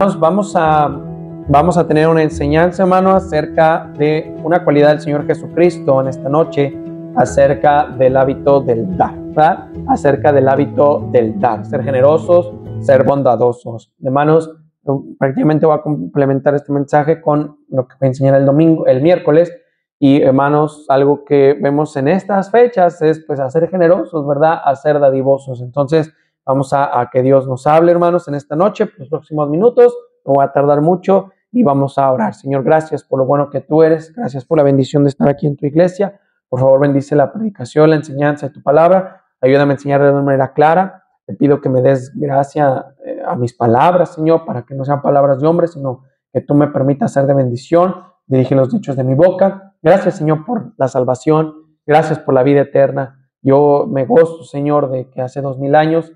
Vamos a tener una enseñanza, hermano, acerca de una cualidad del Señor Jesucristo en esta noche, acerca del hábito del dar, ¿verdad? Acerca del hábito del dar, ser generosos, ser bondadosos. Hermanos, prácticamente voy a complementar este mensaje con lo que voy a enseñar el miércoles. Y hermanos, algo que vemos en estas fechas es pues a ser generosos, ¿verdad? A ser dadivosos. Entonces, vamos a que Dios nos hable, hermanos, en esta noche, por los próximos minutos. No va a tardar mucho y vamos a orar. Señor, gracias por lo bueno que tú eres. Gracias por la bendición de estar aquí en tu iglesia. Por favor, bendice la predicación, la enseñanza de tu palabra. Ayúdame a enseñar de una manera clara. Te pido que me des gracia a mis palabras, Señor, para que no sean palabras de hombre, sino que tú me permitas ser de bendición. Dirige los dichos de mi boca. Gracias, Señor, por la salvación. Gracias por la vida eterna. Yo me gozo, Señor, de que hace 2000 años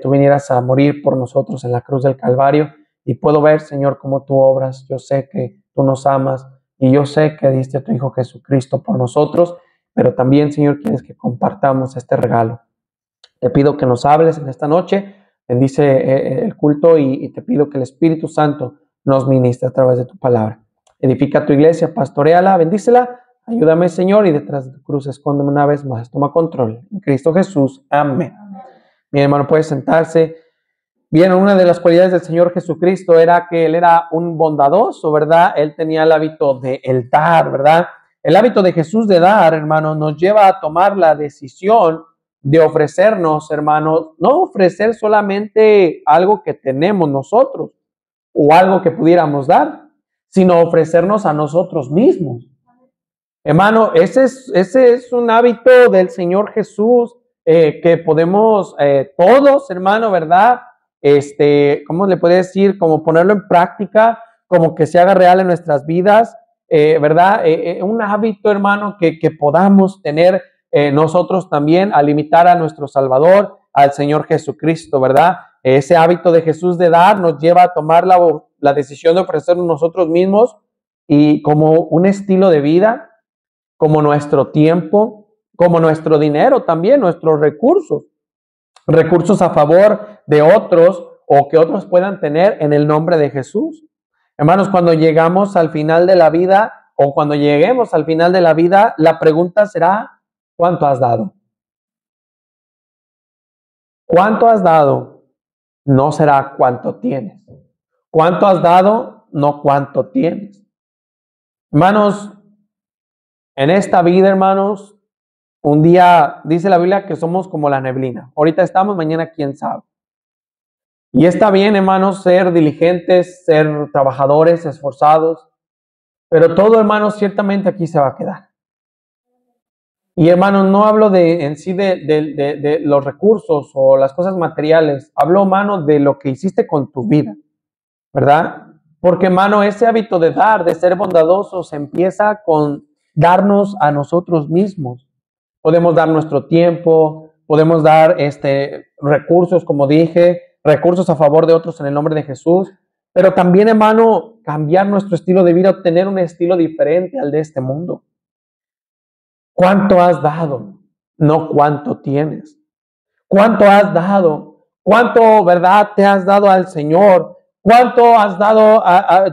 tú vinieras a morir por nosotros en la cruz del Calvario. Y puedo ver, Señor, cómo tú obras. Yo sé que tú nos amas y yo sé que diste a tu Hijo Jesucristo por nosotros, pero también, Señor, quieres que compartamos este regalo. Te pido que nos hables en esta noche, bendice el culto y te pido que el Espíritu Santo nos ministre a través de tu palabra. Edifica tu iglesia, pastoréala, bendícela, ayúdame, Señor, y detrás de tu cruz escóndeme una vez más. Toma control. En Cristo Jesús. Amén. Mi hermano, puede sentarse. Bien, una de las cualidades del Señor Jesucristo era que Él era un bondadoso, ¿verdad? Él tenía el hábito de el dar, ¿verdad? El hábito de Jesús de dar, hermano, nos lleva a tomar la decisión de ofrecernos, hermanos, no ofrecer solamente algo que tenemos nosotros o algo que pudiéramos dar, sino ofrecernos a nosotros mismos. Hermano, ese es un hábito del Señor Jesús que podemos todos, hermano, ¿verdad? ¿Cómo le puede decir? Como ponerlo en práctica, como que se haga real en nuestras vidas, ¿verdad? Un hábito, hermano, que podamos tener nosotros también al imitar a nuestro Salvador, al Señor Jesucristo, ¿verdad? Ese hábito de Jesús de dar nos lleva a tomar la decisión de ofrecernos nosotros mismos y como un estilo de vida, como nuestro tiempo, como nuestro dinero también, nuestros recursos a favor de otros o que otros puedan tener en el nombre de Jesús. Hermanos, cuando llegamos al final de la vida o cuando lleguemos al final de la vida, la pregunta será, ¿cuánto has dado? ¿Cuánto has dado? No será cuánto tienes. ¿Cuánto has dado? No cuánto tienes. Hermanos, en esta vida, hermanos, un día dice la Biblia que somos como la neblina. Ahorita estamos, mañana quién sabe. Y está bien, hermanos, ser diligentes, ser trabajadores, esforzados, pero todo, hermanos, ciertamente aquí se va a quedar. Y, hermanos, no hablo en sí de los recursos o las cosas materiales. Hablo, hermano, de lo que hiciste con tu vida, ¿verdad? Porque, hermano, ese hábito de dar, de ser bondadosos, empieza con darnos a nosotros mismos. Podemos dar nuestro tiempo, podemos dar recursos, como dije, recursos a favor de otros en el nombre de Jesús, pero también, hermano, cambiar nuestro estilo de vida, obtener un estilo diferente al de este mundo. ¿Cuánto has dado? No cuánto tienes. ¿Cuánto has dado? ¿Cuánto, verdad, te has dado al Señor? ¿Cuánto has dado,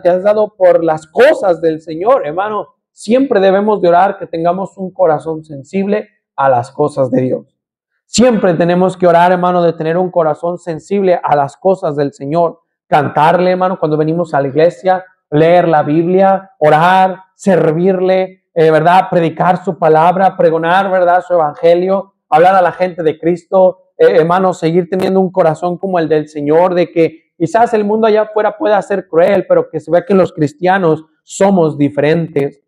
te has dado por las cosas del Señor, hermano? Siempre debemos de orar que tengamos un corazón sensible a las cosas de Dios. Siempre tenemos que orar, hermano, de tener un corazón sensible a las cosas del Señor. Cantarle, hermano, cuando venimos a la iglesia, leer la Biblia, orar, servirle, ¿verdad? Predicar su palabra, pregonar, ¿verdad? Su evangelio, hablar a la gente de Cristo, hermano, seguir teniendo un corazón como el del Señor, de que quizás el mundo allá afuera pueda ser cruel, pero que se vea que los cristianos somos diferentes.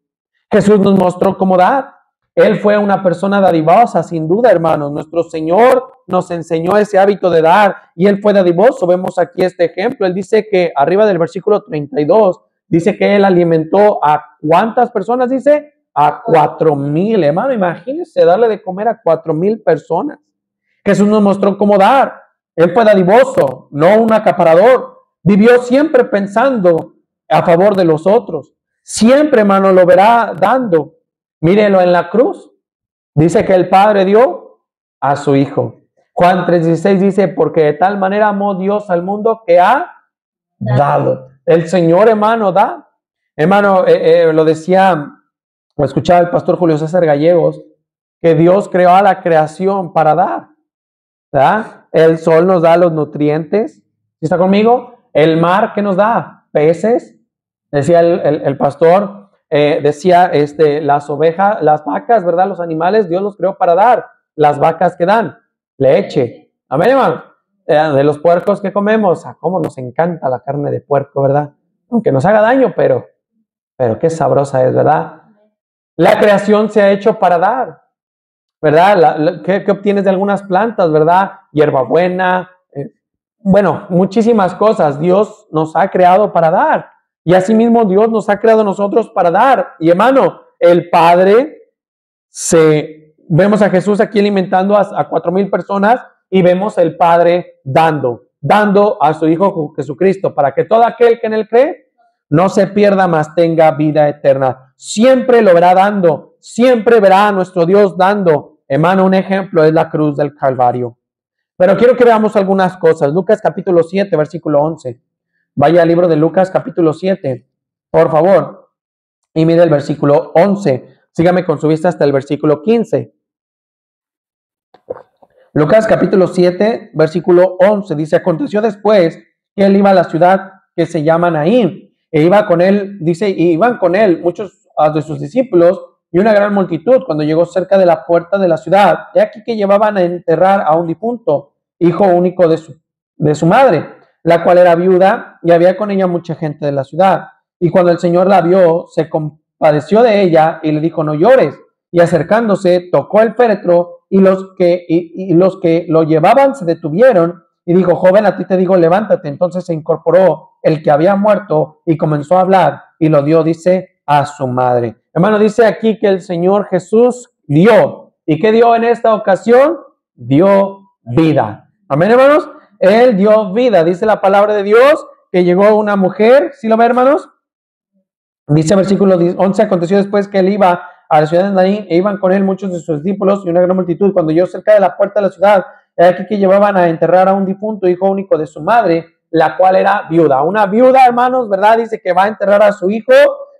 Jesús nos mostró cómo dar. Él fue una persona dadivosa, sin duda, hermanos. Nuestro Señor nos enseñó ese hábito de dar y Él fue dadivoso. Vemos aquí este ejemplo. Él dice que arriba del versículo 32, dice que Él alimentó a ¿cuántas personas? Dice a 4,000. Hermano, imagínense darle de comer a 4,000 personas. Jesús nos mostró cómo dar. Él fue dadivoso, no un acaparador. Vivió siempre pensando a favor de los otros. Siempre, hermano, lo verá dando. Mírelo en la cruz. Dice que el Padre dio a su Hijo. Juan 3:16 dice, porque de tal manera amó Dios al mundo que ha dado. El Señor, hermano, da. Hermano, lo decía, lo escuchaba el pastor Julio César Gallegos, que Dios creó a la creación para dar. ¿Verdad? El sol nos da los nutrientes. ¿Sí está conmigo? El mar, ¿qué nos da? Peces. Decía el pastor, decía las ovejas, las vacas, ¿verdad? Los animales, Dios los creó para dar. Las vacas que dan leche. Amén, hermano. De los puercos que comemos, cómo nos encanta la carne de puerco, ¿verdad? Aunque nos haga daño, pero qué sabrosa es, ¿verdad? La creación se ha hecho para dar, ¿verdad? ¿Qué obtienes de algunas plantas, verdad? Hierbabuena, bueno, muchísimas cosas. Dios nos ha creado para dar. Y asimismo Dios nos ha creado nosotros para dar. Y hermano, el Padre, vemos a Jesús aquí alimentando a 4,000 personas y vemos el Padre dando a su Hijo Jesucristo para que todo aquel que en él cree no se pierda, mas tenga vida eterna. Siempre lo verá dando, siempre verá a nuestro Dios dando. Hermano, un ejemplo es la cruz del Calvario. Pero quiero que veamos algunas cosas. Lucas capítulo 7, versículo 11. Vaya al libro de Lucas capítulo 7, por favor. Y mire el versículo 11. Sígame con su vista hasta el versículo 15. Lucas capítulo 7, versículo 11. Dice, aconteció después que él iba a la ciudad que se llama Naín. E iba con él, dice, y iban con él muchos de sus discípulos y una gran multitud. Cuando llegó cerca de la puerta de la ciudad, he aquí que llevaban a enterrar a un difunto, hijo único de su madre, la cual era viuda, y había con ella mucha gente de la ciudad. Y cuando el Señor la vio, se compadeció de ella y le dijo, no llores. Y acercándose, tocó el féretro, y los que lo llevaban se detuvieron, y dijo, joven, a ti te digo, levántate. Entonces se incorporó el que había muerto y comenzó a hablar, y lo dio, dice, a su madre. Hermano, dice aquí que el Señor Jesús dio. ¿Y qué dio en esta ocasión? Dio vida. Amén, hermanos. Él dio vida. Dice la palabra de Dios que llegó una mujer. ¿Sí lo ve, hermanos? Dice versículo 11, aconteció después que él iba a la ciudad de Naín, e iban con él muchos de sus discípulos y una gran multitud. Cuando llegó cerca de la puerta de la ciudad, he aquí que llevaban a enterrar a un difunto, hijo único de su madre, la cual era viuda. Una viuda, hermanos, ¿verdad? Dice que va a enterrar a su hijo.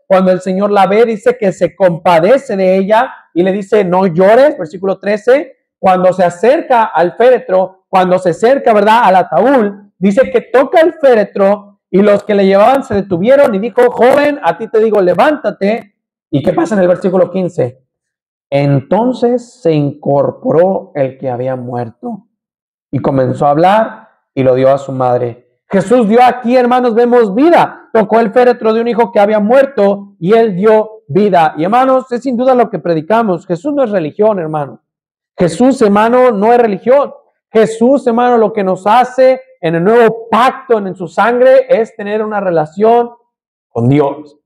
Cuando el Señor la ve, dice que se compadece de ella y le dice, no llores, versículo 13. Cuando se acerca al féretro, cuando se acerca, ¿verdad?, al ataúd, dice que toca el féretro y los que le llevaban se detuvieron y dijo, joven, a ti te digo, levántate. ¿Y qué pasa en el versículo 15? Entonces se incorporó el que había muerto y comenzó a hablar y lo dio a su madre. Jesús dio aquí, hermanos, vemos vida. Tocó el féretro de un hijo que había muerto y él dio vida. Y hermanos, es sin duda lo que predicamos. Jesús no es religión, hermano. Jesús, hermano, no es religión. Jesús, hermano, lo que nos hace en el nuevo pacto, en su sangre, es tener una relación con Dios.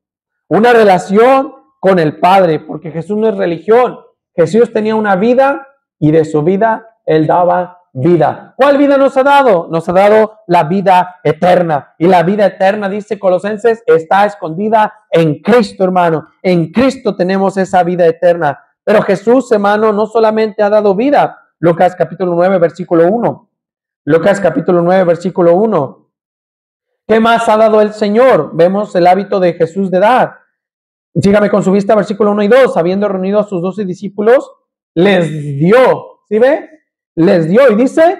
Una relación con el Padre, porque Jesús no es religión. Jesús tenía una vida y de su vida Él daba vida. ¿Cuál vida nos ha dado? Nos ha dado la vida eterna. Y la vida eterna, dice Colosenses, está escondida en Cristo, hermano. En Cristo tenemos esa vida eterna. Pero Jesús, hermano, no solamente ha dado vida. Lucas capítulo 9, versículo 1. Lucas capítulo 9, versículo 1. ¿Qué más ha dado el Señor? Vemos el hábito de Jesús de dar. Sígame con su vista, versículo 1 y 2. Habiendo reunido a sus 12 discípulos, les dio, ¿sí ve? Les dio, y dice,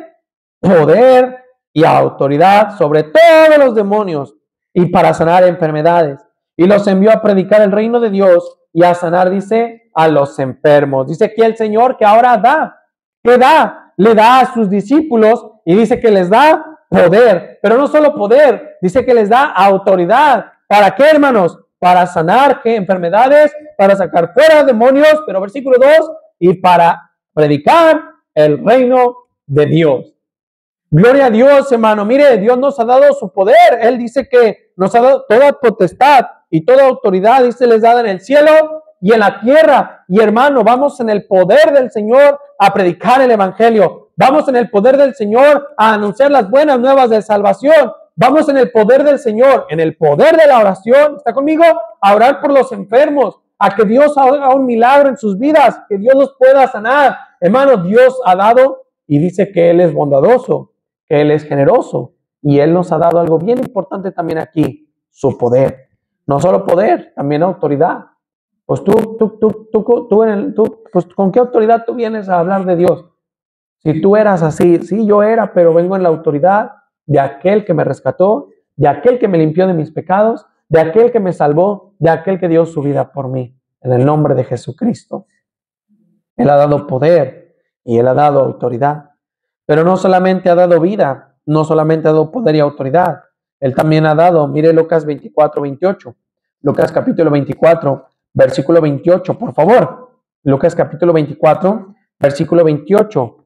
poder y autoridad sobre todos los demonios y para sanar enfermedades. Y los envió a predicar el reino de Dios y a sanar, dice, a los enfermos. Dice aquí el Señor que ahora da. ¿Qué da? Le da a sus discípulos y dice que les da poder. Pero no solo poder, dice que les da autoridad. ¿Para qué, hermanos? Para sanar ¿qué? Enfermedades, para sacar fuera demonios, pero versículo 2, y para predicar el reino de Dios. Gloria a Dios, hermano. Mire, Dios nos ha dado su poder. Él dice que nos ha dado toda potestad y toda autoridad, dice, les da en el cielo y en la tierra. Y hermano, vamos en el poder del Señor a predicar el evangelio. Vamos en el poder del Señor a anunciar las buenas nuevas de salvación. Vamos en el poder del Señor, en el poder de la oración. ¿Está conmigo? A orar por los enfermos, a que Dios haga un milagro en sus vidas, que Dios los pueda sanar. Hermano, Dios ha dado y dice que Él es bondadoso, que Él es generoso Y Él nos ha dado algo bien importante también aquí, su poder. No solo poder, también autoridad. Pues pues, ¿con qué autoridad tú vienes a hablar de Dios? Si tú eras así, sí, yo era, pero vengo en la autoridad de aquel que me rescató, de aquel que me limpió de mis pecados, de aquel que me salvó, de aquel que dio su vida por mí, en el nombre de Jesucristo. Él ha dado poder y Él ha dado autoridad. Pero no solamente ha dado vida, no solamente ha dado poder y autoridad. Él también ha dado, mire Lucas 24, 28. Lucas capítulo 24, versículo 28, por favor. Lucas capítulo 24, versículo 28.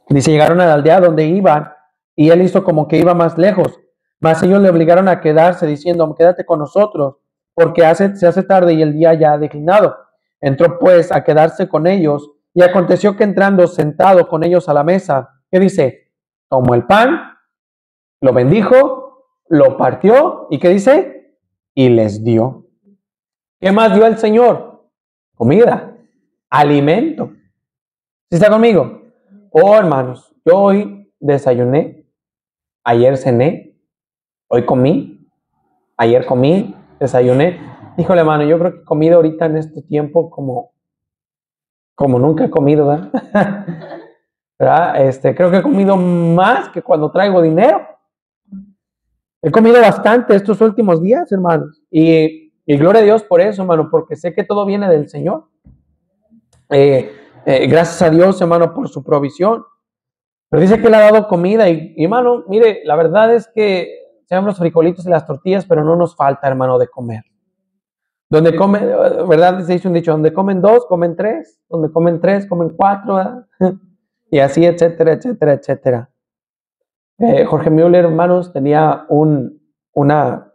Dice, llegaron a la aldea donde iban y él hizo como que iba más lejos. Mas ellos le obligaron a quedarse diciendo, quédate con nosotros, porque se hace tarde y el día ya ha declinado. Entró pues a quedarse con ellos y aconteció que entrando sentado con ellos a la mesa, ¿qué dice? Tomó el pan, lo bendijo, lo partió y ¿qué dice? Y les dio. ¿Qué más dio el Señor? Comida, alimento. ¿Sí está conmigo? Oh, hermanos, yo hoy desayuné, ayer cené, hoy comí, ayer comí, desayuné. Híjole, hermano, yo creo que he comido ahorita en este tiempo como nunca he comido, ¿verdad? ¿Verdad? Creo que he comido más que cuando traigo dinero. He comido bastante estos últimos días, hermanos. Y gloria a Dios por eso, hermano, porque sé que todo viene del Señor. Gracias a Dios, hermano, por su provisión. Pero dice que le ha dado comida y hermano, mire, la verdad es que sean los frijolitos y las tortillas, pero no nos falta, hermano, de comer. Donde comen, ¿verdad? Se dice un dicho, donde comen dos, comen tres, donde comen tres, comen cuatro, ¿verdad? Y así, etcétera, etcétera, etcétera. Jorge Müller, hermanos, tenía una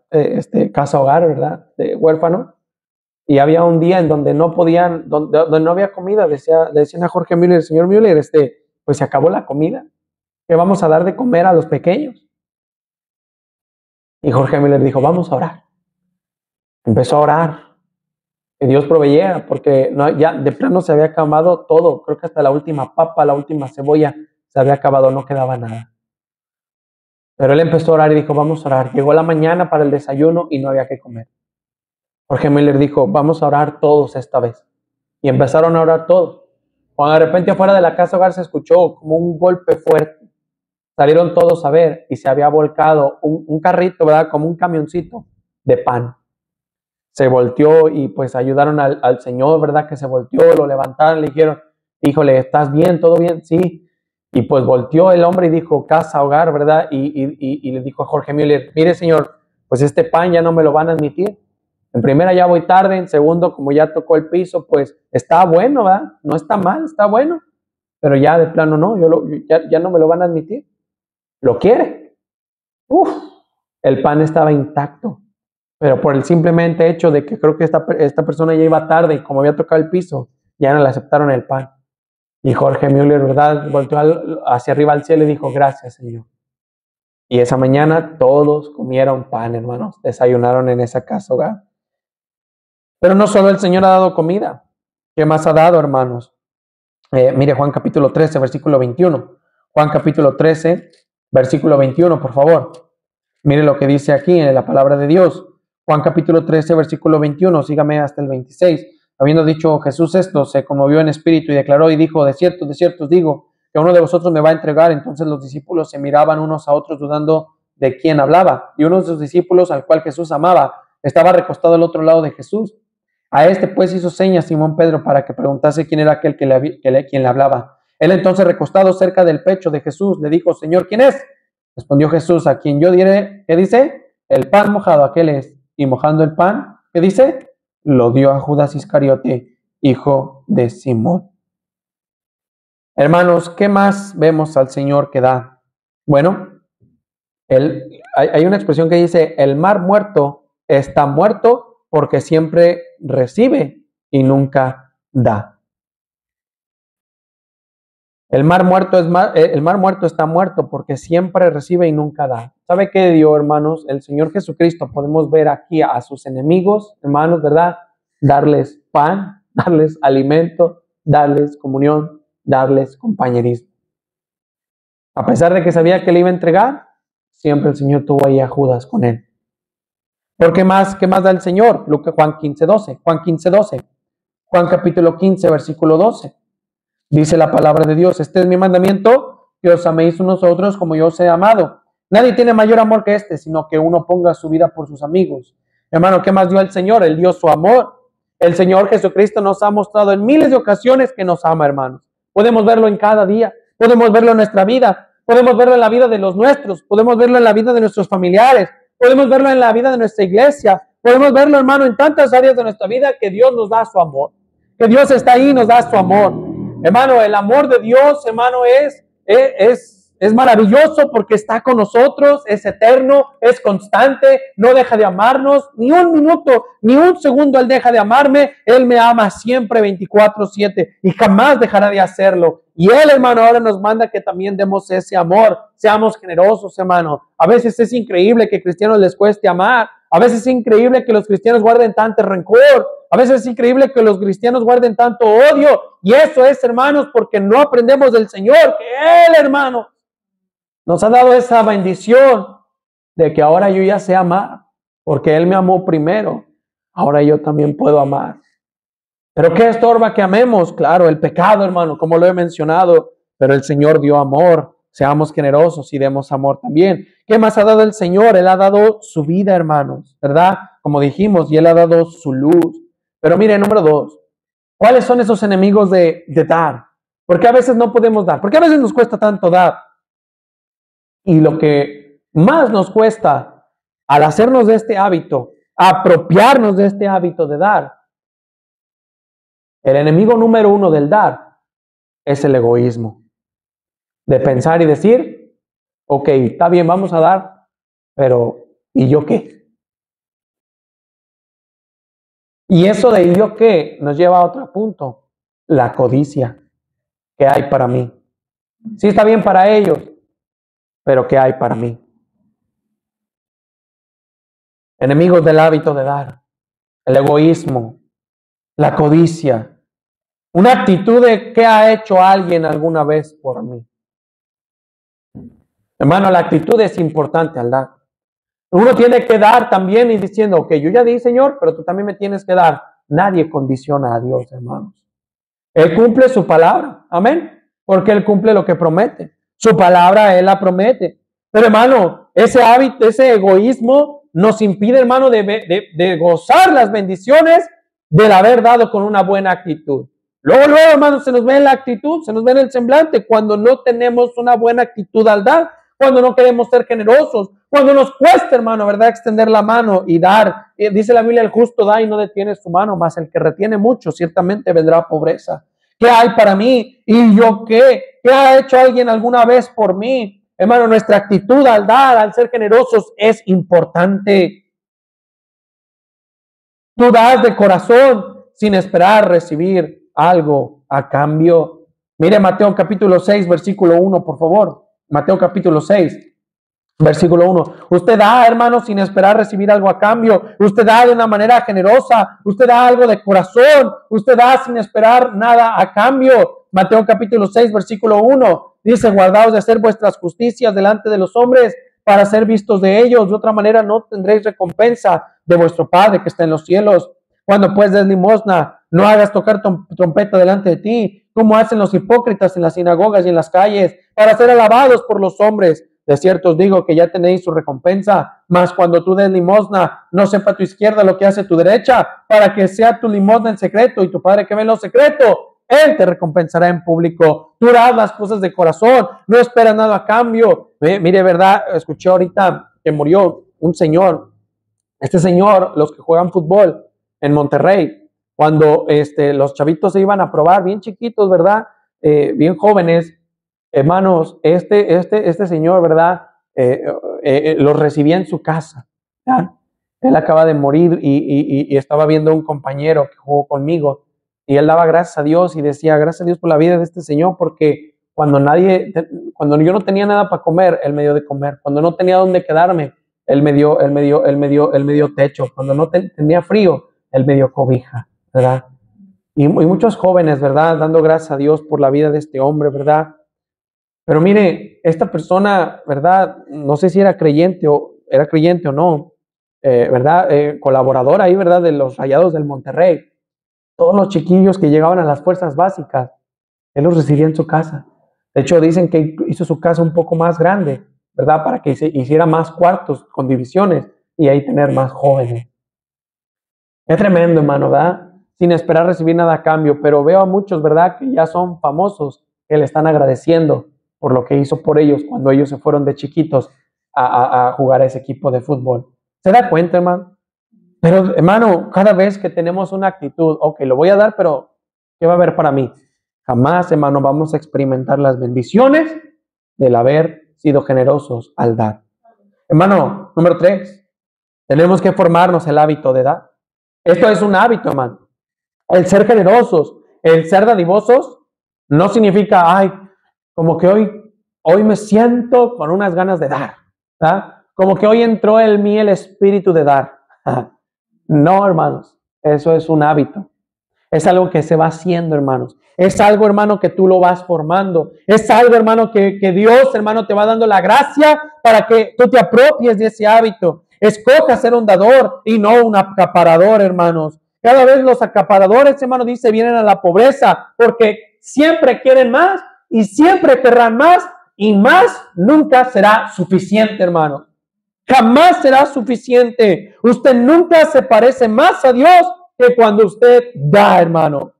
casa hogar, ¿verdad? De huérfano. Y había un día en donde no podían, donde no había comida, le decían a Jorge Müller, señor Müller, pues se acabó la comida. ¿Qué vamos a dar de comer a los pequeños? Y Jorge Müller dijo, vamos a orar. Empezó a orar, que Dios proveyera, porque ya de plano se había acabado todo. Creo que hasta la última papa, la última cebolla se había acabado, no quedaba nada. Pero él empezó a orar y dijo, vamos a orar. Llegó la mañana para el desayuno y no había que comer. Jorge Müller dijo, vamos a orar todos esta vez. Y empezaron a orar todos. Cuando de repente afuera de la casa hogar se escuchó como un golpe fuerte. Salieron todos a ver y se había volcado un carrito, ¿verdad? Como un camioncito de pan. Se volteó y pues ayudaron al Señor, ¿verdad? Que se volteó, lo levantaron, le dijeron, híjole, ¿estás bien? ¿Todo bien? Sí. Y pues volteó el hombre y dijo, casa, hogar, ¿verdad? Y le dijo a Jorge Müller, mire señor, pues este pan ya no me lo van a admitir. En primera ya voy tarde, en segundo como ya tocó el piso, pues está bueno, ¿verdad? No está mal, está bueno. Pero ya de plano no, ya no me lo van a admitir. ¿Lo quiere? Uf, el pan estaba intacto. Pero por el simplemente hecho de que creo que esta persona ya iba tarde y como había tocado el piso, ya no le aceptaron el pan. Y Jorge Müller, ¿verdad? Volteó hacia arriba al cielo y dijo, gracias, Señor. Y esa mañana todos comieron pan, hermanos. Desayunaron en esa casa hogar. Pero no solo el Señor ha dado comida. ¿Qué más ha dado, hermanos? Mire Juan capítulo 13, versículo 21. Juan capítulo 13, versículo 21, por favor. Mire lo que dice aquí en la palabra de Dios. Juan capítulo 13, versículo 21, sígame hasta el 26. Habiendo dicho Jesús esto, se conmovió en espíritu y declaró y dijo, de cierto os digo, que uno de vosotros me va a entregar. Entonces los discípulos se miraban unos a otros dudando de quién hablaba. Y uno de sus discípulos, al cual Jesús amaba, estaba recostado al otro lado de Jesús. A este pues hizo señas Simón Pedro para que preguntase quién era aquel quien le hablaba. Él entonces, recostado cerca del pecho de Jesús, le dijo, Señor, ¿quién es? Respondió Jesús, a quien yo diré, ¿qué dice? El pan mojado, aquel es. Y mojando el pan, ¿qué dice? Lo dio a Judas Iscariote, hijo de Simón. Hermanos, ¿qué más vemos al Señor que da? Bueno, hay una expresión que dice, el mar muerto está muerto porque siempre recibe y nunca da. El mar muerto está muerto porque siempre recibe y nunca da. ¿Sabe qué dio, hermanos? El Señor Jesucristo, podemos ver aquí a sus enemigos, hermanos, ¿verdad? Darles pan, darles alimento, darles comunión, darles compañerismo. A pesar de que sabía que le iba a entregar, siempre el Señor tuvo ahí a Judas con él. ¿Por qué más? ¿Qué más da el Señor? Juan 15:12. Juan capítulo 15, versículo 12. Dice la palabra de Dios: este es mi mandamiento, que os améis unos a otros como yo os he amado. Nadie tiene mayor amor que este, sino que uno ponga su vida por sus amigos. Hermano, ¿qué más dio el Señor? Él dio su amor. El Señor Jesucristo nos ha mostrado en miles de ocasiones que nos ama, hermanos. Podemos verlo en cada día, podemos verlo en nuestra vida, podemos verlo en la vida de los nuestros, podemos verlo en la vida de nuestros familiares, podemos verlo en la vida de nuestra iglesia, podemos verlo, hermano, en tantas áreas de nuestra vida que Dios nos da su amor, que Dios está ahí y nos da su amor. Hermano, el amor de Dios, hermano, es maravilloso porque está con nosotros, es eterno, es constante, no deja de amarnos, ni un minuto, ni un segundo Él deja de amarme. Él me ama siempre 24/7 y jamás dejará de hacerlo. Y Él, hermano, ahora nos manda que también demos ese amor, seamos generosos, hermano. A veces es increíble que a cristianos les cueste amar, a veces es increíble que los cristianos guarden tanto rencor, a veces es increíble que los cristianos guarden tanto odio, y eso es, hermanos, porque no aprendemos del Señor, que Él, hermano, nos ha dado esa bendición de que ahora yo ya sé amar, porque Él me amó primero. Ahora yo también puedo amar. ¿Pero qué estorba que amemos? Claro, el pecado, hermano, como lo he mencionado, pero el Señor dio amor. Seamos generosos y demos amor también. ¿Qué más ha dado el Señor? Él ha dado su vida, hermanos, ¿verdad? Como dijimos, y Él ha dado su luz. Pero mire, número 2, ¿cuáles son esos enemigos de dar? ¿Por qué a veces no podemos dar? ¿Por qué a veces nos cuesta tanto dar? Y lo que más nos cuesta al hacernos de este hábito, apropiarnos de este hábito de dar, el enemigo número 1 del dar es el egoísmo. De pensar y decir, ok, está bien, vamos a dar, pero ¿y yo qué? Y eso de ¿y yo qué? Nos lleva a otro punto, la codicia. ¿Qué hay para mí? Sí, está bien para ellos, pero ¿qué hay para mí? Enemigos del hábito de dar, el egoísmo, la codicia, una actitud de ¿qué ha hecho alguien alguna vez por mí? Hermano, la actitud es importante al dar. Uno tiene que dar también y diciendo, ok, yo ya di, Señor, pero tú también me tienes que dar. Nadie condiciona a Dios, hermanos. Él cumple su palabra, amén, porque Él cumple lo que promete. Su palabra Él la promete. Pero, hermano, ese hábito, ese egoísmo nos impide, hermano, de gozar las bendiciones del haber dado con una buena actitud. Luego, hermano, se nos ve en la actitud, se nos ve en el semblante cuando no tenemos una buena actitud al dar, cuando no queremos ser generosos, cuando nos cuesta, hermano, ¿verdad?, extender la mano y dar. Dice la Biblia, el justo da y no detiene su mano, mas el que retiene mucho, ciertamente vendrá pobreza. ¿Qué hay para mí? ¿Y yo qué? ¿Qué ha hecho alguien alguna vez por mí? Hermano, nuestra actitud al dar, al ser generosos, es importante. Tú das de corazón sin esperar recibir algo a cambio. Mire Mateo capítulo 6, versículo 1, por favor. Mateo capítulo 6, versículo 1. Usted da, hermano, sin esperar recibir algo a cambio. Usted da de una manera generosa. Usted da algo de corazón. Usted da sin esperar nada a cambio. Mateo capítulo 6, versículo 1. Dice, guardaos de hacer vuestras justicias delante de los hombres para ser vistos de ellos. De otra manera no tendréis recompensa de vuestro Padre que está en los cielos. Cuando pues des limosna, no hagas tocar trompeta delante de ti, como hacen los hipócritas en las sinagogas y en las calles, para ser alabados por los hombres. De cierto os digo que ya tenéis su recompensa, mas cuando tú des limosna, no sepa tu izquierda lo que hace tu derecha, para que sea tu limosna en secreto, y tu Padre que ve en lo secreto, Él te recompensará en público. Tú harás las cosas de corazón, no esperas nada a cambio. Mire, verdad, escuché ahorita que murió un señor. Este señor, los que juegan fútbol en Monterrey, cuando los chavitos se iban a probar, bien chiquitos, ¿verdad? Bien jóvenes, hermanos, este señor, ¿verdad? Los recibía en su casa, ¿verdad? Él acaba de morir y estaba viendo a un compañero que jugó conmigo y él daba gracias a Dios y decía, gracias a Dios por la vida de este señor, porque cuando yo no tenía nada para comer, él me dio de comer. Cuando no tenía dónde quedarme, él me dio techo. Cuando no tenía frío, él me dio cobija, ¿verdad? Y muchos jóvenes, ¿verdad? Dando gracias a Dios por la vida de este hombre, ¿verdad? Pero mire, esta persona, ¿verdad? No sé si era creyente o no, ¿verdad? Colaborador ahí, ¿verdad? De los Rayados del Monterrey. Todos los chiquillos que llegaban a las fuerzas básicas, él los recibía en su casa. De hecho, dicen que hizo su casa un poco más grande, ¿verdad? Para que se hiciera más cuartos con divisiones y ahí tener más jóvenes. Es tremendo, hermano, ¿verdad? Sin esperar recibir nada a cambio, pero veo a muchos, ¿verdad? Que ya son famosos, que le están agradeciendo por lo que hizo por ellos cuando ellos se fueron de chiquitos a jugar a ese equipo de fútbol. ¿Se da cuenta, hermano? Pero, hermano, cada vez que tenemos una actitud, ok, lo voy a dar, pero ¿qué va a haber para mí? Jamás, hermano, vamos a experimentar las bendiciones del haber sido generosos al dar. Hermano, número 3, tenemos que formarnos el hábito de dar. Esto es un hábito, hermano. El ser generosos, el ser dadivosos, no significa, ay, como que hoy me siento con unas ganas de dar, ¿verdad? Como que hoy entró en mí el espíritu de dar. No, hermanos, eso es un hábito. Es algo que se va haciendo, hermanos. Es algo, hermano, que tú lo vas formando. Es algo, hermano, que Dios, hermano, te va dando la gracia para que tú te apropies de ese hábito. Escoja ser un dador y no un acaparador, hermanos. Cada vez los acaparadores, hermano, dice, vienen a la pobreza porque siempre quieren más y siempre querrán más y más nunca será suficiente, hermano. Jamás será suficiente. Usted nunca se parece más a Dios que cuando usted da, hermano.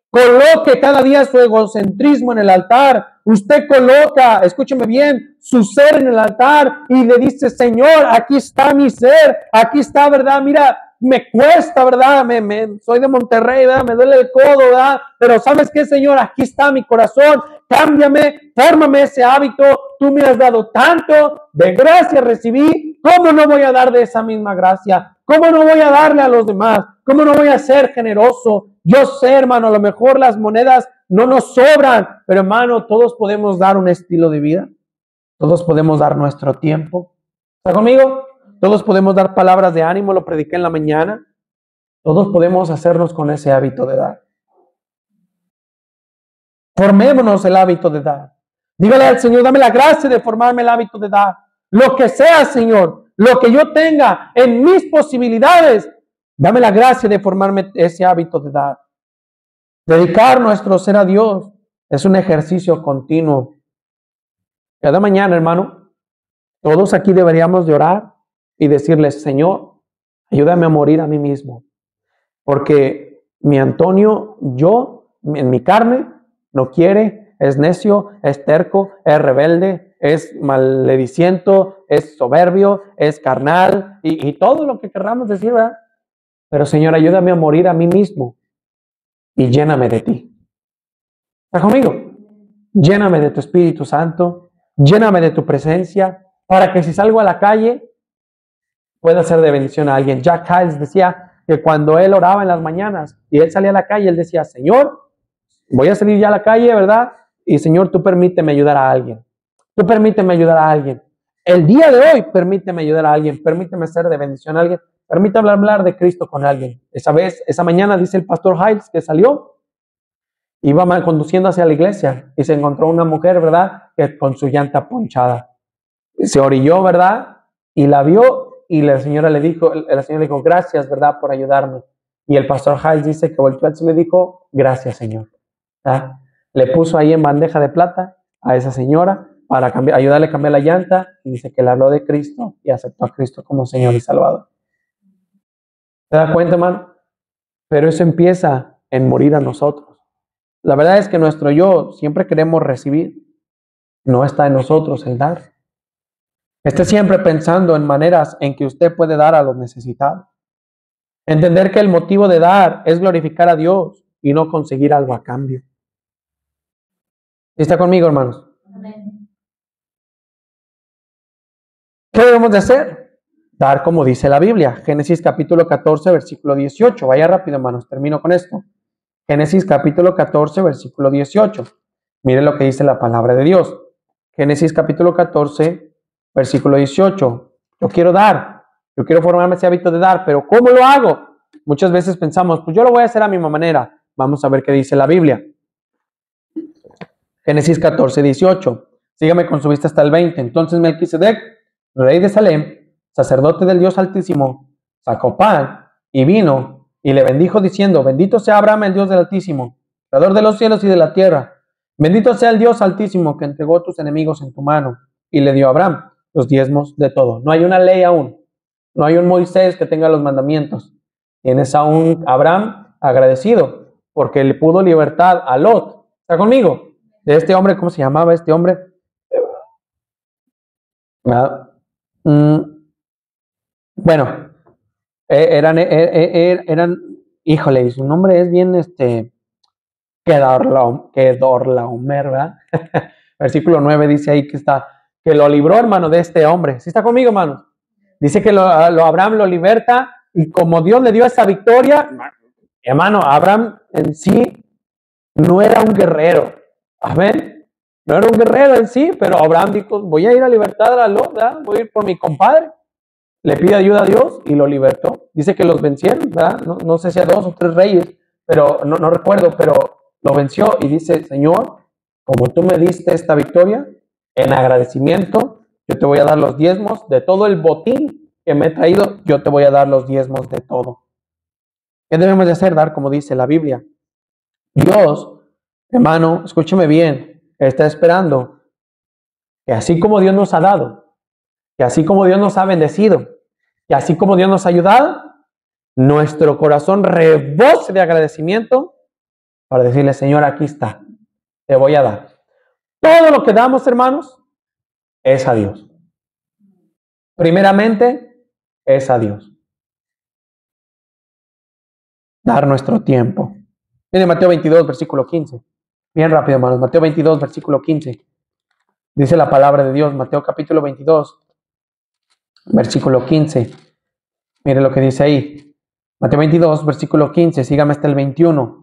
Coloque cada día su egocentrismo en el altar. Usted coloca, escúcheme bien, su ser en el altar y le dice, Señor, aquí está mi ser, aquí está, ¿verdad? Mira, me cuesta, ¿verdad? Soy de Monterrey, ¿verdad? Me duele el codo, ¿verdad? Pero ¿sabes qué, Señor? Aquí está mi corazón. Cámbiame, fórmame ese hábito. Tú me has dado tanto, de gracia recibí. ¿Cómo no voy a dar de esa misma gracia? ¿Cómo no voy a darle a los demás? ¿Cómo no voy a ser generoso? Yo sé, hermano, a lo mejor las monedas no nos sobran, pero hermano, todos podemos dar un estilo de vida. Todos podemos dar nuestro tiempo. ¿Está conmigo? Todos podemos dar palabras de ánimo, lo prediqué en la mañana. Todos podemos hacernos con ese hábito de dar. Formémonos el hábito de dar. Dígale al Señor, dame la gracia de formarme el hábito de dar. Lo que sea, Señor, lo que yo tenga en mis posibilidades, dame la gracia de formarme ese hábito de dar. Dedicar nuestro ser a Dios es un ejercicio continuo. Cada mañana, hermano, todos aquí deberíamos de orar y decirle, Señor, ayúdame a morir a mí mismo. Porque mi Antonio, en mi carne, no quiere, es necio, es terco, es rebelde, es malediciento, es soberbio, es carnal y todo lo que querramos decir, ¿verdad? Pero Señor, ayúdame a morir a mí mismo y lléname de ti. ¿Está conmigo? Lléname de tu Espíritu Santo, lléname de tu presencia, para que si salgo a la calle pueda ser de bendición a alguien. Jack Hyles decía que cuando él oraba en las mañanas y él salía a la calle, él decía, Señor, voy a salir ya a la calle, ¿verdad? Y Señor, tú permíteme ayudar a alguien. Tú permíteme ayudar a alguien. El día de hoy, permíteme ayudar a alguien. Permíteme ser de bendición a alguien. Permítame hablar de Cristo con alguien. Esa mañana, dice el pastor Hyles que salió, iba conduciendo hacia la iglesia y se encontró una mujer, ¿verdad? Que con su llanta ponchada. Se orilló, ¿verdad? Y la vio y la señora le dijo, gracias, ¿verdad? Por ayudarme. Y el pastor Hyles dice que volvió y le dijo, gracias, Señor. ¿Ah? Le puso ahí en bandeja de plata a esa señora para ayudarle a cambiar la llanta y dice que le habló de Cristo y aceptó a Cristo como Señor y Salvador. ¿Te das cuenta, hermano? Pero eso empieza en morir a nosotros. La verdad es que nuestro yo siempre queremos recibir. No está en nosotros el dar. Esté siempre pensando en maneras en que usted puede dar a los necesitados. Entender que el motivo de dar es glorificar a Dios y no conseguir algo a cambio. ¿Está conmigo, hermanos? Amén. ¿Qué debemos de hacer? Dar como dice la Biblia. Génesis capítulo 14, versículo 18. Vaya rápido, hermanos. Termino con esto. Génesis capítulo 14, versículo 18. Miren lo que dice la palabra de Dios. Génesis capítulo 14, versículo 18. Yo quiero dar. Yo quiero formarme ese hábito de dar, pero ¿cómo lo hago? Muchas veces pensamos, pues yo lo voy a hacer a mi manera. Vamos a ver qué dice la Biblia. Génesis 14, 18. Sígame con su vista hasta el 20. Entonces Melquisedec, rey de Salem, sacerdote del Dios Altísimo, sacó pan y vino y le bendijo diciendo: bendito sea Abraham, el Dios del Altísimo, creador de los cielos y de la tierra. Bendito sea el Dios Altísimo que entregó tus enemigos en tu mano. Y le dio a Abraham los diezmos de todo. No hay una ley aún. No hay un Moisés que tenga los mandamientos. Tienes a un Abraham agradecido porque le pudo libertad a Lot. ¿Está conmigo? De este hombre, ¿cómo se llamaba este hombre? Bueno, eran, híjole, su nombre es bien, Kedorlaomer, ¿verdad? Versículo 9 dice ahí que lo libró, hermano, de este hombre. ¿Sí está conmigo, hermano? Dice que Abraham lo liberta, y como Dios le dio esa victoria, hermano, Abraham en sí no era un guerrero. Amén. No era un guerrero en sí, pero Abraham dijo: voy a ir a libertar a Lot, ¿verdad? Voy a ir por mi compadre. Le pide ayuda a Dios y lo libertó. Dice que los vencieron, ¿verdad? No sé si a 2 o 3 reyes, pero no recuerdo, pero lo venció y dice: Señor, como tú me diste esta victoria, en agradecimiento, yo te voy a dar los diezmos de todo el botín que me he traído, yo te voy a dar los diezmos de todo. ¿Qué debemos de hacer? Dar como dice la Biblia. Dios, hermano, escúcheme bien, está esperando que así como Dios nos ha dado, que así como Dios nos ha bendecido, que así como Dios nos ha ayudado, nuestro corazón rebose de agradecimiento para decirle: Señor, aquí está, te voy a dar. Todo lo que damos, hermanos, es a Dios. Primeramente, es a Dios. Dar nuestro tiempo. Miren Mateo 22, versículo 15. Bien rápido, hermanos. Mateo 22, versículo 15. Dice la palabra de Dios. Mateo capítulo 22, versículo 15. Mire lo que dice ahí. Mateo 22, versículo 15. Sígame hasta el 21.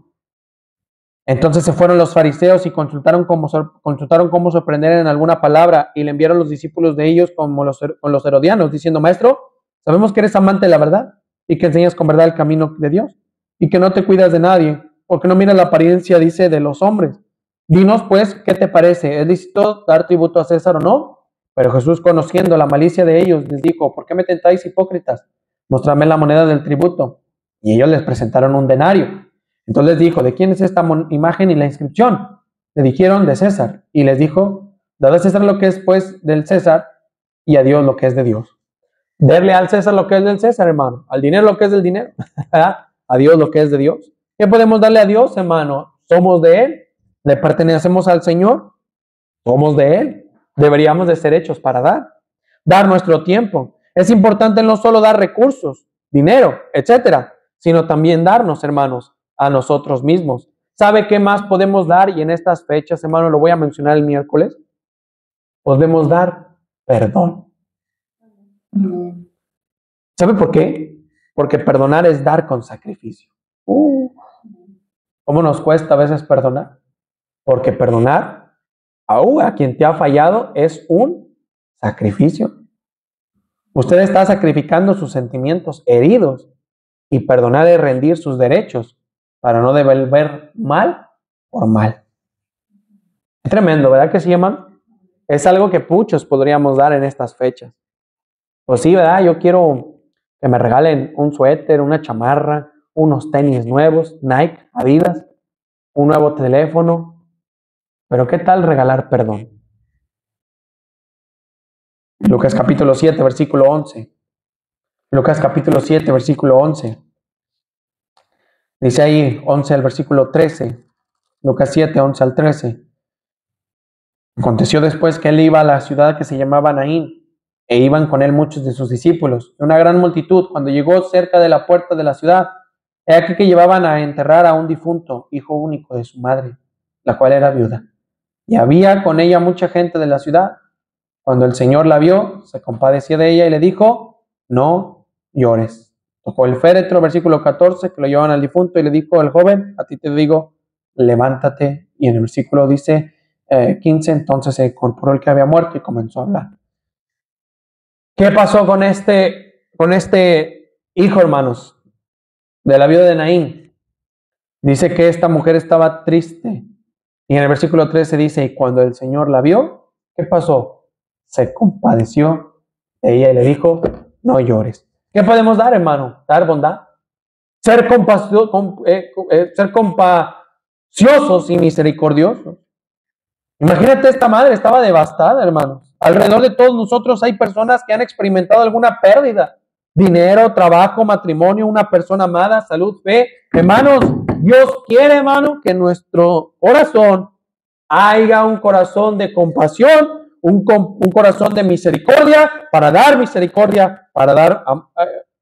Entonces se fueron los fariseos y consultaron cómo sorprender en alguna palabra, y le enviaron los discípulos de ellos con los herodianos, diciendo: Maestro, sabemos que eres amante de la verdad y que enseñas con verdad el camino de Dios y que no te cuidas de nadie, porque no miras la apariencia, dice, de los hombres. Dinos pues, ¿qué te parece? ¿Es lícito dar tributo a César o no? Pero Jesús, conociendo la malicia de ellos, les dijo: ¿por qué me tentáis, hipócritas? Mostradme la moneda del tributo. Y ellos les presentaron un denario. Entonces les dijo: ¿de quién es esta imagen y la inscripción? Le dijeron: de César. Y les dijo: dad a César lo que es pues del César, y a Dios lo que es de Dios. Darle al César lo que es del César, hermano. Al dinero lo que es del dinero. A Dios lo que es de Dios. ¿Qué podemos darle a Dios, hermano? Somos de Él. ¿Le pertenecemos al Señor? Somos de Él. Deberíamos de ser hechos para dar. Dar nuestro tiempo. Es importante no solo dar recursos, dinero, etcétera, sino también darnos, hermanos, a nosotros mismos. ¿Sabe qué más podemos dar? Y en estas fechas, hermano, lo voy a mencionar el miércoles. Podemos dar perdón. ¿Sabe por qué? Porque perdonar es dar con sacrificio. ¿Cómo nos cuesta a veces perdonar? Porque perdonar a quien te ha fallado es un sacrificio. Usted está sacrificando sus sentimientos heridos, y perdonar es rendir sus derechos para no devolver mal por mal. Es tremendo, ¿verdad que sí, hermano? Es algo que muchos podríamos dar en estas fechas. Pues sí, ¿verdad? Yo quiero que me regalen un suéter, una chamarra, unos tenis nuevos, Nike, Adidas, un nuevo teléfono. Pero ¿qué tal regalar perdón? Lucas capítulo 7, versículo 11. Lucas capítulo 7, versículo 11. Dice ahí 11 al versículo 13. Lucas 7, 11 al 13. Aconteció después que él iba a la ciudad que se llamaba Naín, e iban con él muchos de sus discípulos, una gran multitud. Cuando llegó cerca de la puerta de la ciudad, he aquí que llevaban a enterrar a un difunto, hijo único de su madre, la cual era viuda. Y había con ella mucha gente de la ciudad. Cuando el Señor la vio, se compadeció de ella y le dijo: no llores. Tocó el féretro, versículo 14, que lo llevaban al difunto, y le dijo al joven: a ti te digo, levántate. Y en el versículo dice 15, entonces se incorporó el que había muerto y comenzó a hablar. ¿Qué pasó con este hijo, hermanos, de la viuda de Naín? Dice que esta mujer estaba triste. Y en el versículo 13 dice: y cuando el Señor la vio, ¿Qué pasó? Se compadeció de ella y le dijo, no llores. ¿Qué podemos dar, hermano? Dar bondad. Ser compaciosos y misericordiosos. Imagínate, esta madre estaba devastada, hermanos. Alrededor de todos nosotros hay personas que han experimentado alguna pérdida. Dinero, trabajo, matrimonio, una persona amada, salud, fe. Hermanos, Dios quiere, hermano, que nuestro corazón haya un corazón de compasión, un corazón de misericordia, para dar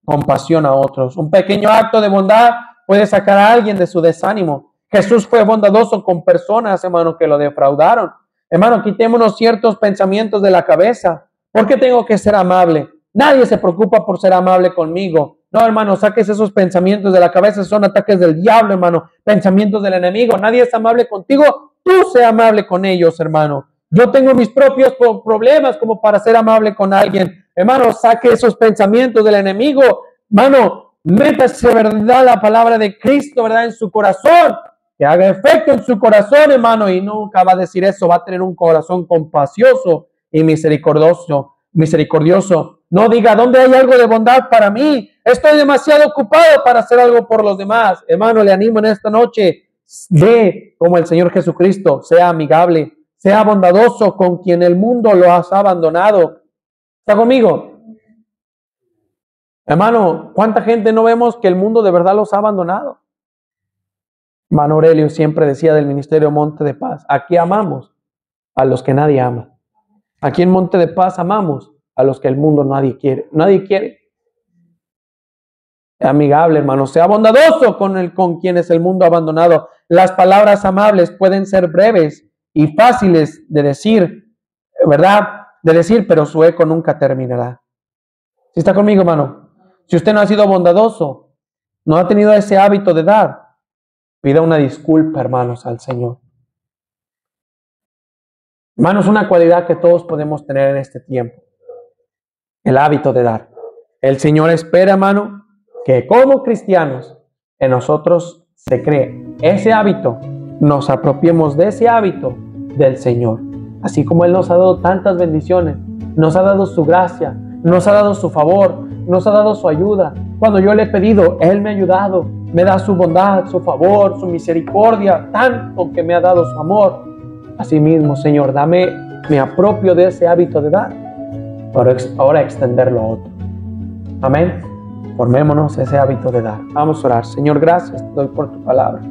compasión a otros. Un pequeño acto de bondad puede sacar a alguien de su desánimo. Jesús fue bondadoso con personas, hermano, que lo defraudaron. Hermano, quitémonos ciertos pensamientos de la cabeza. ¿Por qué tengo que ser amable? Nadie se preocupa por ser amable conmigo. No, hermano, saques esos pensamientos de la cabeza. Son ataques del diablo, hermano. Pensamientos del enemigo. Nadie es amable contigo. Tú sé amable con ellos, hermano. Yo tengo mis propios problemas como para ser amable con alguien. Hermano, saque esos pensamientos del enemigo. Hermano, métase, ¿verdad?, la palabra de Cristo, ¿verdad?, en su corazón. Que haga efecto en su corazón, hermano, y nunca va a decir eso. Va a tener un corazón compacioso y misericordioso. No diga, ¿dónde hay algo de bondad para mí? Estoy demasiado ocupado para hacer algo por los demás. Hermano, le animo en esta noche. Ve como el Señor Jesucristo, sea amigable, sea bondadoso con quien el mundo lo ha abandonado. ¿Está conmigo? Hermano, ¿cuánta gente no vemos que el mundo de verdad los ha abandonado? Hermano Aurelio siempre decía del Ministerio Monte de Paz, aquí amamos a los que nadie ama. Aquí en Monte de Paz amamos a los que el mundo nadie quiere. Nadie quiere. Sea amigable, hermano. Sea bondadoso con quienes el mundo ha abandonado. Las palabras amables pueden ser breves y fáciles de decir, ¿verdad? De decir, pero su eco nunca terminará. ¿Sí está conmigo, hermano? Si usted no ha sido bondadoso, no ha tenido ese hábito de dar, pida una disculpa, hermanos, al Señor. Hermanos, una cualidad que todos podemos tener en este tiempo. El hábito de dar. El Señor espera, hermano, que como cristianos en nosotros se cree ese hábito, nos apropiemos de ese hábito del Señor. Así como Él nos ha dado tantas bendiciones, nos ha dado su gracia, nos ha dado su favor, nos ha dado su ayuda. Cuando yo le he pedido, Él me ha ayudado, me da su bondad, su favor, su misericordia, tanto que me ha dado su amor. Asimismo, Señor, me apropio de ese hábito de dar, para ahora extenderlo a otro. Amén. Formémonos ese hábito de dar. Vamos a orar. Señor, gracias te doy por tu palabra.